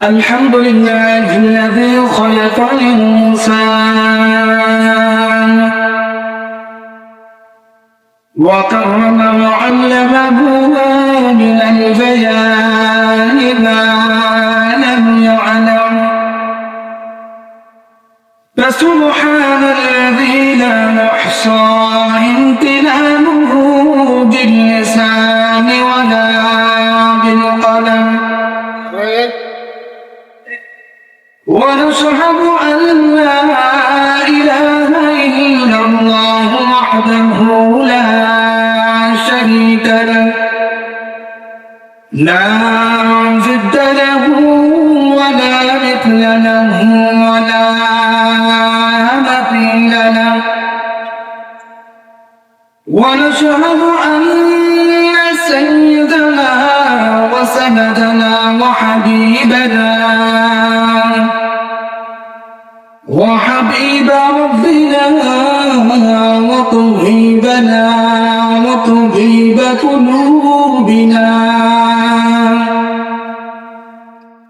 الحمد لله الذي خلق الإنسان وكرم وعلمه من البيان ما لم يعلم فسبحان الذي لا يحصى امتنانه باللسان ولا بالقلم ونشهد أن لا إله إلا الله وحده لا شريك له لا ضد له ولا مثل له ولا مثيل له ونشهد أن سيدنا وسندنا وحبيب ربنا وطبيبنا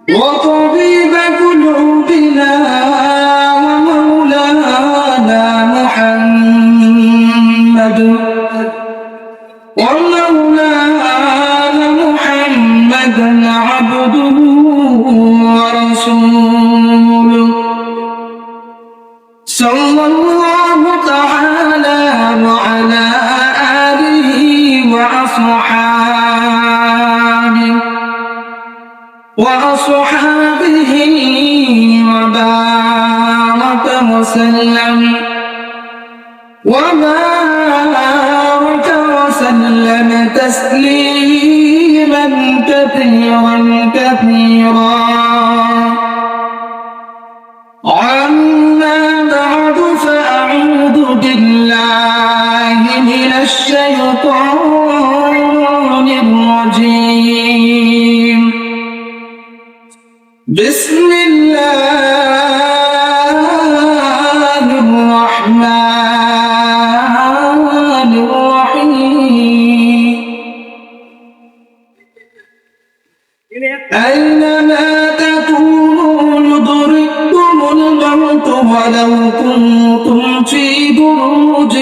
وطبيب قلوبنا ومولانا محمد عبده ورسوله صلى الله تعالى وعلى آله وأصحابه وبارك وسلم تسليما كثيرا عما بعد فأعوذ بالله من الشيطان الرجيم بسم الله الرحمن الرحيم أينما تكونوا يدرككم الموت ولو كنتم في بروج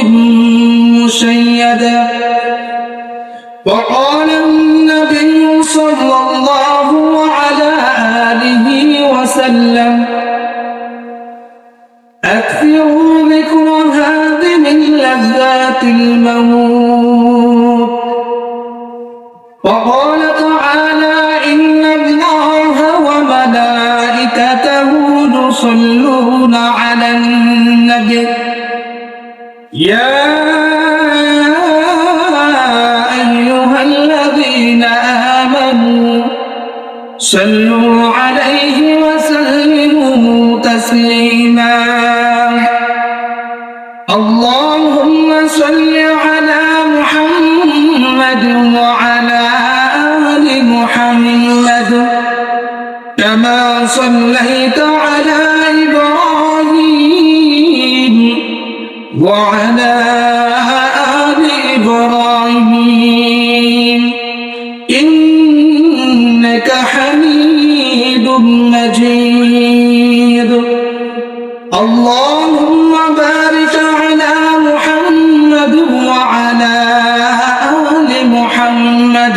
مشيدة وقال النبي صلى الله على آله وسلم أكثروا ذكر هذه لذات الموت وقال تعالى إن الله وملائكته يصلون على النبي يا أيها الذين آمنوا صلوا عليه وسلموا تسليما اللهم صل على محمد وعلى آل محمد كما صليت على إبراهيم وعلى آل إبراهيم إنك حميد مجيد اللهم بارك على محمد وعلى آل محمد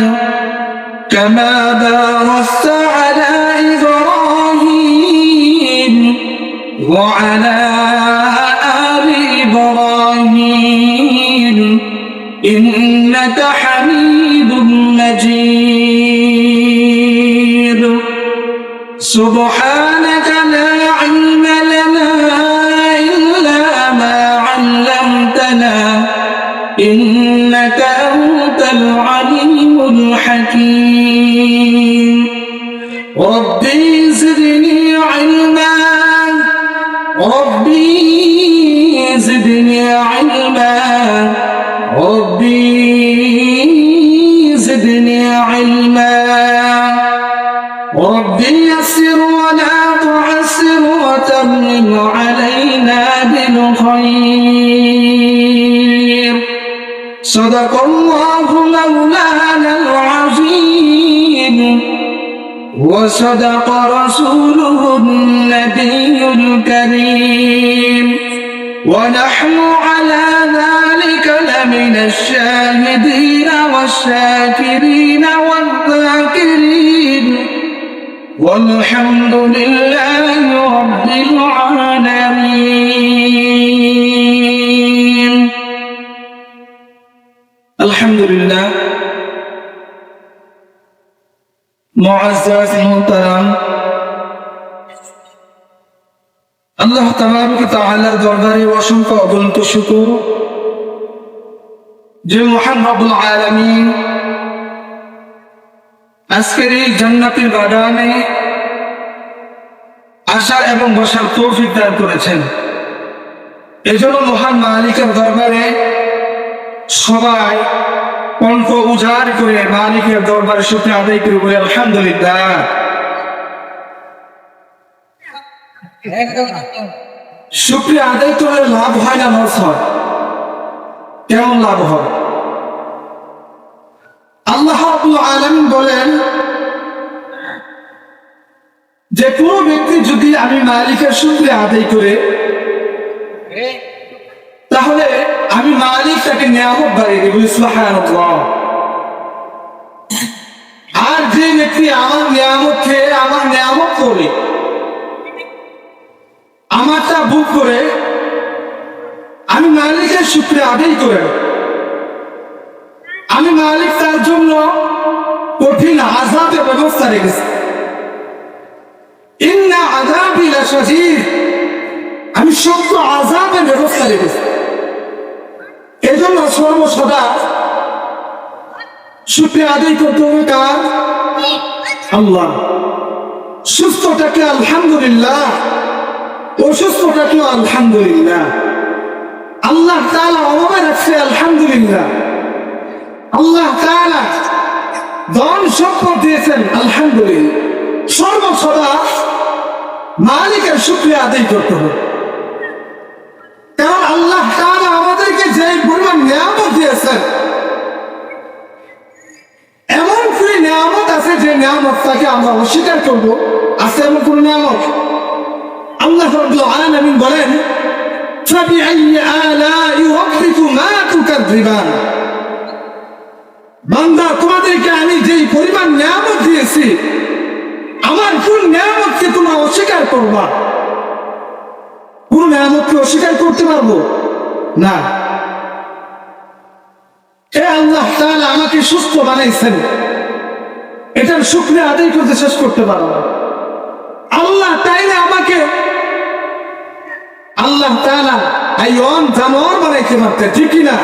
كما باركت على إبراهيم وعلى آل إبراهيم إنك حميد مجيد سبحانك لا علم لنا إلا ما علمتنا إنك أنت العليم الحكيم ربي زدني علما ربي يسر ولا تعسر وتمم علينا بالخير صدق الله مولانا وصدق رسوله النبي الكريم ونحن على ذلك لمن الشاهدين والشاكرين والذاكرين والحمد لله رب العالمين الحمد لله মুআজ্জাজ মুহতারাম আল্লাহ তাবারক ওয়া তাআলার দরবারে অসংখ্য অগণিত শুকর যে মহান রব্বুল আলামিন আজকের এই জান্নাতের বাগানে আসার এবং বসার তৌফিক দান করেছেন। এজন্য মহান মালিকের দরবারে সবাই কণ্ঠ উজাড় করে মালিকের দরবারে শুকরিয়া আদায় করে বলে আলহামদুলিল্লাহ। শুকরিয়া আদায় করলে লাভ হয় না লস হয়? কেমন লাভ হয়? আল্লাহ রাব্বুল আলামিন বলেন যে কোনো ব্যক্তি যদি আমি মালিকের শুকরিয়া আদায় করে তাহলে আমি মালিক তাকে নিয়ামত বাড়িয়ে দেব সুবহানাল্লাহ। আর যে ব্যক্তি আমার নিয়ামত খেয়ে আমার নিয়ামত করে আমারটা বুক করে আমি মালিকের শুকরিয়া আদায় করে আমি মালিক তার জন্য কঠিন আযাবের ব্যবস্থা রেখেছি। ইন্না আযাবি লাশাদীদ, আমি শক্ত আযাবের ব্যবস্থা রেখেছি। এজন্য সর্বসদা শুকরিয়া আদায় করতে হবে কার? আল্লাহ। সুস্থটাকে আলহামদুলিল্লাহ, অসুস্থটাকে আলহামদুলিল্লাহ। আল্লাহ তাআলা অভাবে রাখছে আলহামদুলিল্লাহ। আল্লাহ তাআলা ধন সম্পদ দিয়েছেন আলহামদুলিল্লাহ। সর্বসদা মালিকের শুকরিয়া আদায় করতে হবে, কারণ আল্লাহ তাআলা আমাদেরকে যে পরিমাণ নিয়ামত দিয়েছেন, এমন কোন নিয়ামত আছে যে নিয়ামতটাকে আমরা অস্বীকার করব? আছে এমন কোন নিয়ামত? আল্লাহ রাব্বুল আলামিন বলেন ফাবিআইয়ি আলাই রাব্বিকুমা তুকাযযিবান, বান্দা তোমাদেরকে আমি যেই পরিমাণ নিয়ামত দিয়েছি আমার কোন নিয়ামতকে তোমরা অস্বীকার করবা? কোন নিয়ামতকে অস্বীকার করতে পারবো না। এ আল্লাহ তাআলা আমাকে সুস্থ বানাইছেন, এটার শুকরিয়া আদায় করতে শেষ করতে পারবো না। আল্লাহ তাআলা আমাকে আল্লাহ তাআলা আইয়ন জানোয়ার বানাইতে পারতেন, ঠিক কিনা?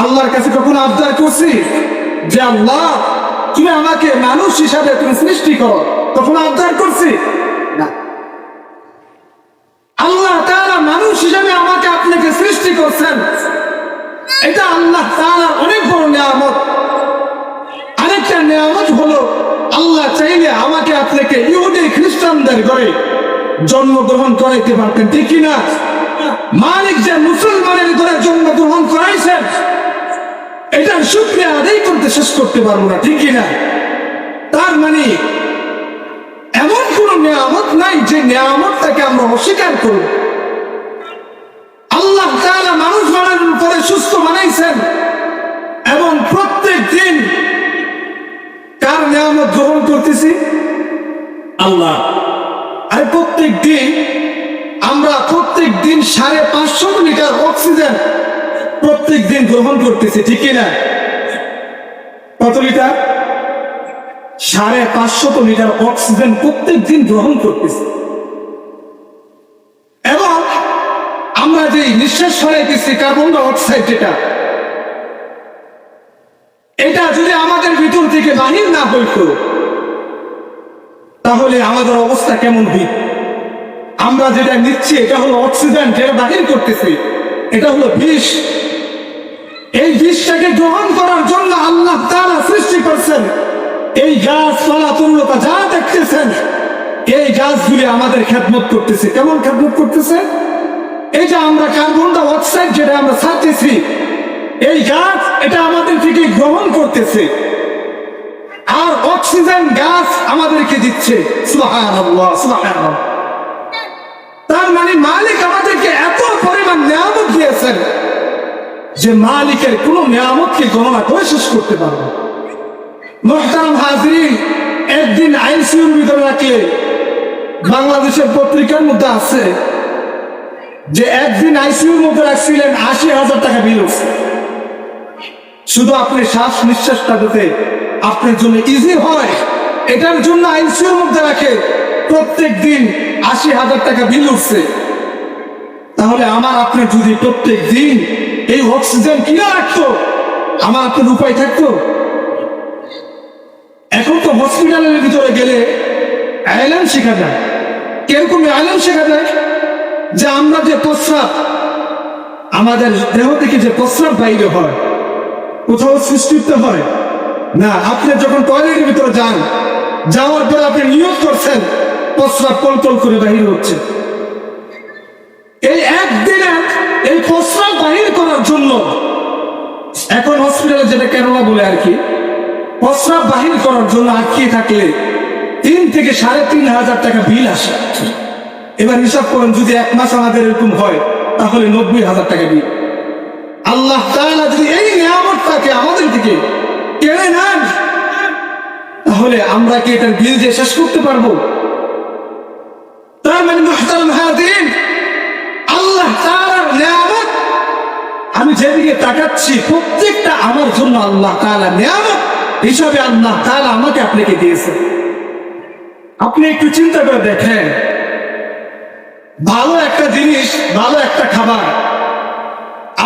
আল্লাহর কাছে কখনো আবদার করছি যে আল্লাহ তুমি আমাকে মানুষ হিসাবে তুমি সৃষ্টি করো? তখন আবদার করছি না। আল্লাহ তাআলা মানুষ হিসাবে আমাকে আপনাকে সৃষ্টি করছেন, এটা আল্লাহ তাআলার অনেক বড় নিয়ামত। আরেকটা নিয়ামত হলো আল্লাহ চাইলে আমাকে আপনাকে ইহুদি খ্রিস্টানদের ঘরে জন্মগ্রহণ করাইতে পারতেন, ঠিক কিনা? মালিক যে মুসলমানের ঘরে জন্মগ্রহণ করাইছেন এটার শুকরিয়া আদায় করতে শেষ করতে পারবো না, ঠিক কিনা? তার মানে এমন কোন নিয়ামত নাই যে নিয়ামতটাকে আমরা অস্বীকার করব। আল্লাহ তাআলা মানুষ বানানোর পরে সুস্থ বানাইছেন এবং প্রত্যেক দিন কার নিয়ামত গ্রহণ করতেছি? আল্লাহ। আর প্রত্যেক দিন আমরা প্রত্যেক দিন 550 লিটার অক্সিজেন প্রত্যেক দিন গ্রহণ করতেছি, ঠিক কিনা? কত লিটার? 550 লিটার অক্সিজেন প্রত্যেক দিন গ্রহণ করতেছি। এবং আমরা যে নিঃশ্বাস ছড়াইতেছি কার্বন ডাই অক্সাইড, এটা যদি আমাদের ভিতর থেকে বাহির না হইতো তাহলে আমাদের অবস্থা কেমন হইত? আমরা যেটা নিচ্ছি এটা হলো অক্সিজেন, যেটা বাহির করতেছি এটা হলো বিষ। এই বিষটাকে গ্রহণ করার জন্য আল্লাহ তাআলা সৃষ্টি করছেন এই গাছপালা তরুলতা যা দেখতেছেন, এই গাছগুলি আমাদের খেদমত করতেছে। কেমন খেদমত করতেছে? এই যে আমরা কার্বন ডাই অক্সাইড যেটা আমরা ছাড়তেছি, এই গাছ এটা আমাদের থেকে গ্রহণ করতেছে। আর অক্সিজেন অক্সিজেন গ্যাস আমাদেরকে দিচ্ছে। সুবহানাল্লাহ, সুবহানাল্লাহ। তার মানে মালিক আমাদেরকে এত পরিমাণ নিয়ামত দিয়েছেন যে মালিকের কোন নিয়ামতকে গণনা করে শেষ করতে পারবে। মুহতারাম হাজিরিন, একদিন আইসিইউর ভিতরে রাখলে বাংলাদেশের পত্রিকার মধ্যে আছে যে একদিন আইসিইউর মধ্যে রাখছিলেন, ৮০,০০০ টাকা বিল হচ্ছে। শুধু আপনি শ্বাস নিঃশ্বাসটা দিতে আপনার জন্য ইজি হয়, এটার জন্য আইসিইউর মধ্যে রাখে প্রত্যেক দিন ৮০,০০০ টাকা বিল উঠছে। তাহলে আমার আপনার যদি প্রত্যেক দিন এই অক্সিজেন কিনা রাখতো, আমার আপনার উপায় থাকতো? এখন তো হসপিটালের ভিতরে গেলে আইলাম শেখা যায়। কিরকম আইলাম শেখা যায়? যে আমরা যে প্রস্রাব, আমাদের দেহ থেকে যে প্রস্রাব বাইরে হয়, কোথাও সৃষ্টিতে হয় না। আপনি যখন টয়লেটের ভিতরে যান, যাওয়ার পরে আপনি নিয়োগ করছেন প্রস্রাব টলটল করে বাহির হচ্ছে। এই একদিনে এই প্রস্রাব বাহির করার জন্য এখন হসপিটালে যেটা কেরালা বলে আর কি, প্রস্রাব বাহির করার জন্য আটকিয়ে থাকলে ৩ থেকে ৩,৫০০ টাকা বিল আসে। এবার হিসাব করেন, যদি ১ মাস আমাদের এরকম হয় তাহলে ৯০,০০০ টাকা বিল। আল্লাহ তাআলা যদি এই নিয়ামতটাকে আমাদের থেকে কেড়ে নেন, তাহলে আমরা কি এটার বিল দিয়ে শেষ করতে পারবো? তার মানে মুহতারাম হাজিরিন, আল্লাহ তাআলার নিয়ামত আমি যেদিকে তাকাচ্ছি প্রত্যেকটা আমার জন্য আল্লাহ তাআলা নিয়ামত হিসাবে আল্লাহ তাআলা আমাকে আপনাকে দিয়েছে। আপনি একটু চিন্তা করে দেখেন, ভালো একটা জিনিস, ভালো একটা খাবার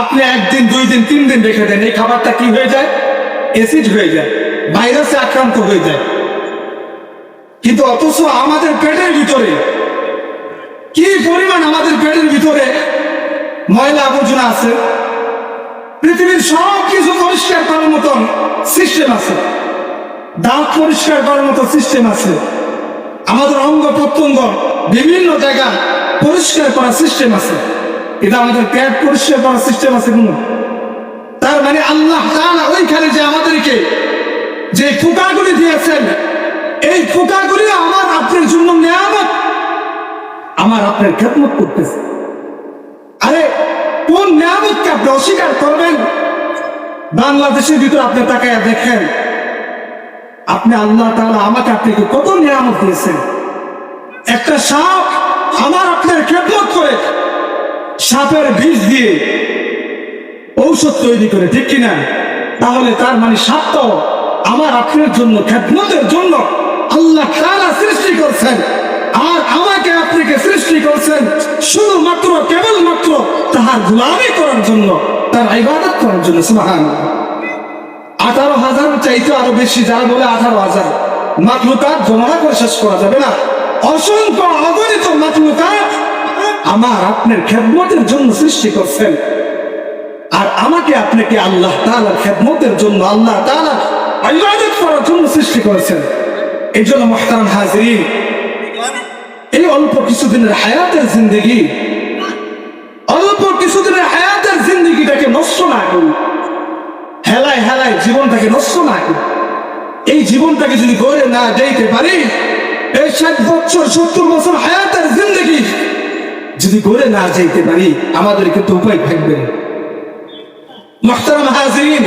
আপনি ১ দিন ২ দিন ৩ দিন রেখে দেন, এই খাবারটা কি হয়ে যায়? অ্যাসিড হয়ে যায়, ভাইরাসে আক্রান্ত হয়ে যায়। কিন্তু অথচ আমাদের পেটের ভিতরে কি পরিমাণ, আমাদের পেটের ভিতরে ময়লা আবর্জনা আছে। পৃথিবীর সব কিছু পরিষ্কার করার মতন সিস্টেম আছে, দাঁত পরিষ্কার করার মতো সিস্টেম আছে, আমাদের অঙ্গ প্রত্যঙ্গ বিভিন্ন জায়গা পরিষ্কার করার সিস্টেম আছে। এটা আমাদের পেট পরিষ্কার করার সিস্টেম আছে কোনো? তার মানে আল্লাহ তাআলা ওইখানে যে আমাদেরকে যে পোকাগুলি দিয়েছেন, এই পোকাগুলি আমার আপনার জন্য নিয়ামত, আমার আপনার খেদমত করতেছে। আরে কোন নিয়ামতকে আপনি অস্বীকার করবেন? বাংলাদেশের ভিতরে আপনি তাকায় দেখেন, আপনি আল্লাহ তাআলা আমাকে আপনাকে কত নিয়ামত দিয়েছেন। একটা সাপ আমার আপনার খেদমত করে, সাপের বিষ দিয়ে ঔষধ তৈরি করে, ঠিক কিনা? তাহলে তার মানে সাপটাও আমার আপনার জন্য খেদমতের জন্য আল্লাহ তাআলা সৃষ্টি করছেন। আর আমাকে আপনাকে সৃষ্টি করছেন শুধুমাত্র কেবলমাত্র তাহার গোলামি করার জন্য, তার ইবাদত করার জন্য। সুবহানাল্লাহ। 18,000 চাইতে আরো বেশি, যারা বলে 18,000 মাখলুকাত গণনা করে শেষ করা যাবে না। অসংখ্য অগণিত মাখলুকাত আমার আপনার খেদমতের জন্য সৃষ্টি করছেন। আর আমাকে আপনাকে আল্লাহ তাআলার খেদমতের জন্য, আল্লাহ তাআলার ইবাদত করার জন্য সৃষ্টি করেছেন। এই জন্য মুহতারাম হাজিরিন, এই অল্প কিছুদিনের হায়াতের জিন্দেগি, অল্প কিছুদিনের হায়াতের জিন্দেগিটাকে নষ্ট না করি, হেলায় হেলায় জীবনটাকে নষ্ট না করি। এই জীবনটাকে যদি গড়ে না যাইতে পারি, এই 60 বছর 70 বছর হায়াতের জিন্দেগি যদি গড়ে না যাইতে পারি, আমাদের কিন্তু উপায় থাকবে না। মুহতারাম হাজিরিন,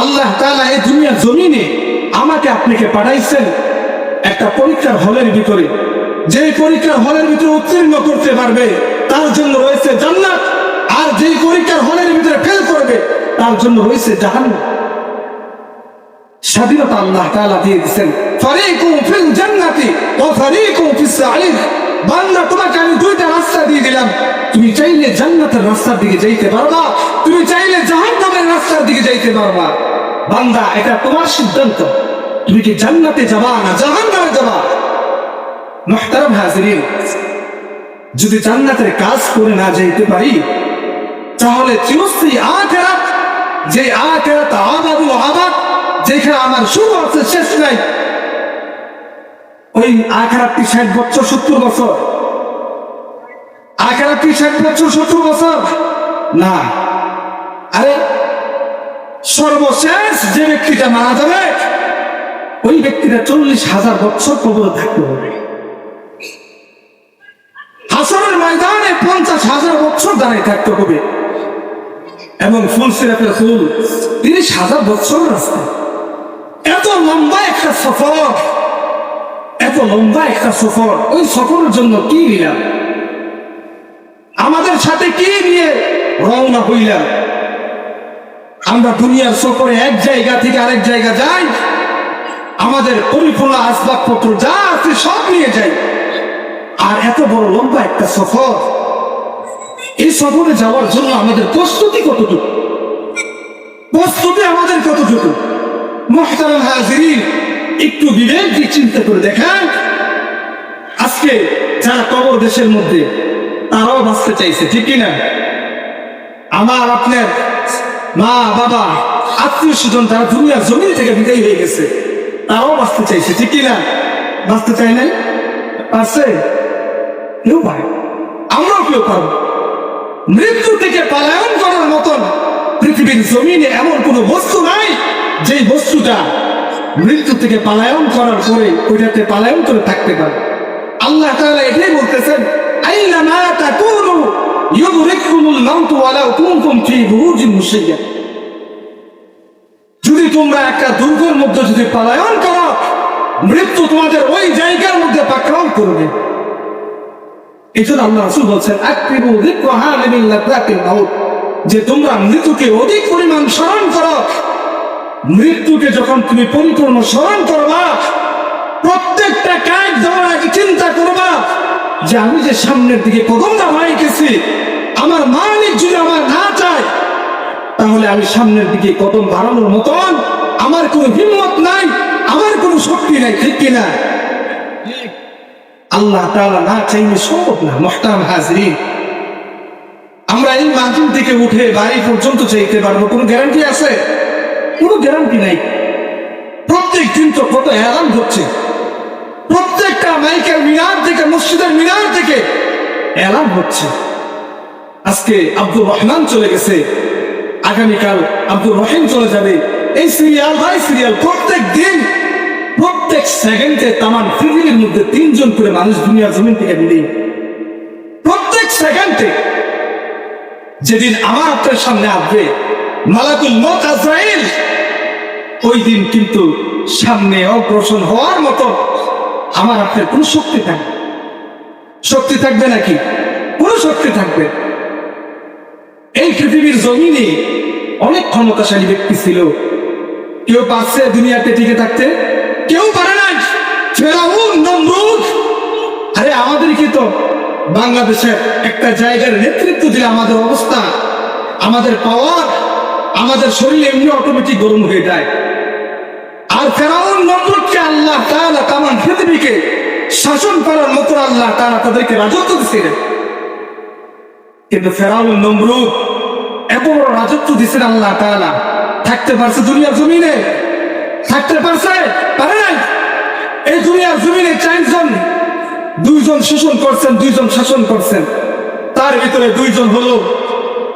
আল্লাহ তাআলা এই দুনিয়ার জমিনে আমাকে আপনাকে পাঠাইছেন একটা পরীক্ষার হলের ভিতরে। যে পরীক্ষার হলের ভিতরে উত্তীর্ণ করতে পারবে তার জন্য রয়েছে জান্নাত, আর যেই পরীক্ষার হলের ভিতরে ফেল করবে তার জন্য রয়েছে জাহান্নাম। স্বাধীনতা আল্লাহ তাআলা দিয়ে দিয়েছেন, ফারিকুম ফিল জান্নাতি ওয়া ফারিকুম ফিস সাঈর। বান্দা, তোমাকে আমি 2টা রাস্তা দিয়ে দিলাম, তুমি চাইলে জান্নাতের রাস্তার দিকে যাইতে পারবা, তুমি চাইলে জাহান্নামের রাস্তার দিকে যাইতে পারবা। বান্দা, এটা তোমার সিদ্ধান্ত, তুমি কি জান্নাতে যাবা না জাহান্নামে যাবা। মুহতারাম হাজিরিন, যদি জান্নাতের কাজ করে না যাইতে পারি, তাহলে চিরস্থায়ী আখিরাত, যে আখিরাত আবাদুল আবাদ, যেখানে আমার শুরু আছে শেষ নাই, ওই আখিরাতটি 60 বছর 70 বছর, আখিরাতটি 60 বছর 70 বছর না। আরে সর্বশেষ যে ব্যক্তিটা মারা যাবে, ওই ব্যক্তিরা 40,000 বছর কবরে থাকতে হবে। হাসরের ময়দানে 50,000 বছর দাঁড়িয়ে থাকতে হবে এবং ফুলসিরাতের ফুল 30,000 বছর রাস্তা। এত লম্বা একটা সফর, এত লম্বা একটা সফর, ওই সফরের জন্য কি নিলাম, আমাদের সাথে কি নিয়ে রওনা হইলাম? আমরা দুনিয়ার সফরে এক জায়গা থেকে আরেক জায়গা যাই, আমাদের পরিপূর্ণ আসবাবপত্র যা আছে সব নিয়ে যাই। আর এত বড় লম্বা একটা সফর, এই সফরে যাওয়ার জন্য আমাদের প্রস্তুতি কতটুকু, প্রস্তুতি আমাদের কতটুকু? মুহতারাম হাজিরিন, একটু বিবেক দিয়ে চিন্তা করে দেখেন, আজকে যারা কবর দেশের মধ্যে তারাও বাঁচতে চাইছে, ঠিক কিনা? আমার আপনার মা বাবা আত্মীয় স্বজন তারা দুনিয়ার জমিন থেকে বিদায় হয়ে গেছে, তারাও বাঁচতে চাইছে, ঠিক কিনা? বাঁচতে চাই নাই? পারছে? কেউ পারে, আমরাও কেউ পারবো। মৃত্যু থেকে পলায়ন করার মতন পৃথিবীর জমিনে এমন কোন বস্তু নাই যে বস্তুটা মৃত্যু থেকে পলায়ন করার পরে ওইটাতে পলায়ন করে থাকতে পারে। আল্লাহ তাআলা এটাই বলতেছেন, আইনামা তাকুনু ইউদরিকুমুল মাউতু ওয়ালাউ কুনতুম ফি বুরুজিন মুশাইয়্যা। যদি তোমরা একটা দুর্গের মধ্যে যদি পলায়ন করো, মৃত্যু তোমাদের ওই জায়গার মধ্যে পাকড়াও করবে। এজন্য আল্লাহ রাসূল বলছেন, আকরিবু যিকরা হালিমিল লাযাতিল মাউত, যে তোমরা মৃত্যুকে অধিক পরিমাণ স্মরণ করো। মৃত্যুকে যখন তুমি পরিপূর্ণ স্মরণ করবা, প্রত্যেকটা কাজ দেওয়ার আগে চিন্তা করবা যে আমি যে সামনের দিকে কদম বাড়াইতেছি, আমার মালিক যদি আমার না চায় তাহলে আমি সামনের দিকে কদম বাড়ানোর মতন আমার কোনো হিম্মত নাই, আমার কোনো শক্তি নাই, ঠিক কিনা? আল্লাহ তাআলা না চাইলে সম্ভব না। মুহতারাম হাজিরিন, আমরা এই মাহফিল থেকে উঠে বাড়ি পর্যন্ত চাইতে পারবো, কোনো গ্যারান্টি আছে? কোনো গ্যারান্টি নাই। প্রত্যেক দিন তো কত এলান হচ্ছে, প্রত্যেকটা মাইকের মিনার থেকে, মসজিদের মিনার থেকে এলান হচ্ছে। আজকে আব্দুর রহমান চলে গেছে, আগামীকাল আব্দুর রহিম চলে যাবে। এই সিরিয়াল বাই সিরিয়াল প্রত্যেক দিন, প্রত্যেক সেকেন্ডে তাম পৃথিবীর মধ্যে 3 জন করে মানুষ দুনিয়ার জমিন থেকে বিলীন। প্রত্যেক সেকেন্ডে। যেদিন আমার আপনার সামনে আসবে মালাকুল মউত আজরাইল, ওই দিন কিন্তু সামনে অগ্রসর হওয়ার মতো আমার আপনার কোন শক্তি থাকবে? শক্তি থাকবে নাকি? কোন শক্তি থাকবে? এই পৃথিবীর জমিনে অনেক ক্ষমতাশালী ব্যক্তি ছিল, কেউ পারছে দুনিয়াতে টিকে থাকতে? কেউ পারে নাই। ফেরাউন, নমরুদ। আরে আমাদেরকে তো বাংলাদেশের একটা জায়গার নেতৃত্ব দিলে আমাদের অবস্থা, আমাদের পাওয়ার, আমাদের শরীর এমনি অটোমেটিক গরম হয়ে যায়। আর ফেরাউন, নমরুদকে আল্লাহ তাআলা তাম পৃথিবীকে শাসন করার মতো আল্লাহ তাআলা তাদেরকে রাজত্ব দিয়েছিলেন। কিন্তু ফেরাউন, নমরুদ এত বড় রাজত্ব দিয়েছেন আল্লাহ তাআলা, থাকতে পারছে দুনিয়ার জমিনে? থাকতে পারছে? পারে নাই। এই দুনিয়ার জমিনে 4 জন, 2 জন শাসন করছেন, 2 জন শাসন করছেন। তার ভিতরে 2 জন হলো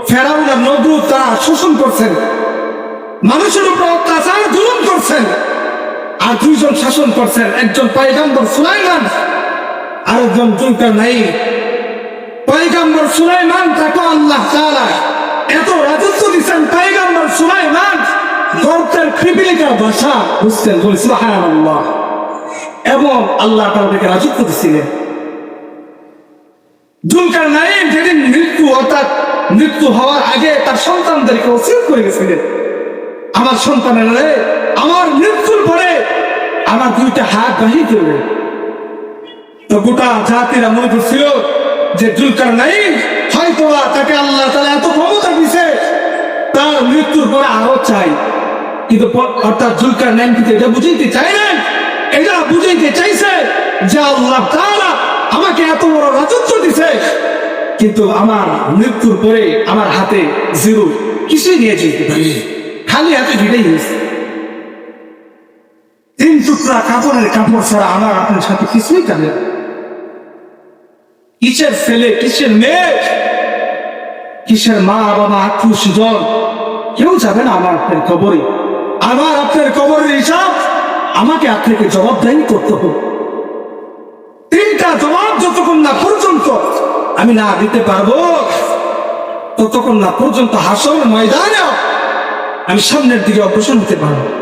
ফেরাউন আর নমরুদ, তারা শোষণ করছেন, মানুষের উপর অত্যাচার জুলুম করছেন। আর 2 জন শাসন করছেন, একজন পয়গম্বর সুলাইমান, আরেকজন যুলকারনাইন। পয়গম্বর সুলাইমান তাকে আল্লাহ তাআলা এত রাজত্ব দিচ্ছেন, পয়গম্বর সুলাইমান গর্তের পিপিলিকার ভাষা বুঝতেন, বলি সুবহানাল্লাহ। এবং আল্লাহ তাআলাকে রাজত্ব দিচ্ছিলেন। যুলকারনাইন যেদিন মৃত্যু, অর্থাৎ মৃত্যু হওয়ার আগে তার সন্তানদেরকে ওসিয়ত করে গেছিলেন, আমার সন্তানেরা আমার মৃত্যুর পরে আমার 2টা হাত বাহির করবে। তো গোটা জাতিরা মনে করছিল যে যুলকারনাইন হয়তো তাকে আল্লাহ তাআলা এত ক্ষমতা দিয়েছে, তার মৃত্যুর পরে আরো চাই। কিন্তু অর্থাৎ যুলকারনাইন কিন্তু এটা বুঝাইতে চায় না, এটা বুঝাইতে চাইছে যে আল্লাহ তাআলা আমাকে এত বড় রাজত্ব দিছে, কিন্তু আমার মৃত্যুর পরে আমার হাতে জিরো, কিছুই নিয়ে যেতে পারি, খালি হাতে ভিড়েই হয়েছে। 3 টুকরা কাপড়ের কাপড় ছাড়া আমার আপনার সাথে কিছুই কাটে না। কিসের ছেলে, কিসের মেয়ে, কিসের মা বাবা, আত্মীয় স্বজন, কেউ যাবে না আমার আপনার কবরে। আমার আপনার কবরের হিসাব আমাকে আপনাকে জবাবদাহি করতে হবে। তিনটা জবাব যতক্ষণ না পর্যন্ত আমি না দিতে পারবো, ততক্ষণ না পর্যন্ত হাসর ময়দানে আমি সামনের দিকে অগ্রসর হতে পারবো।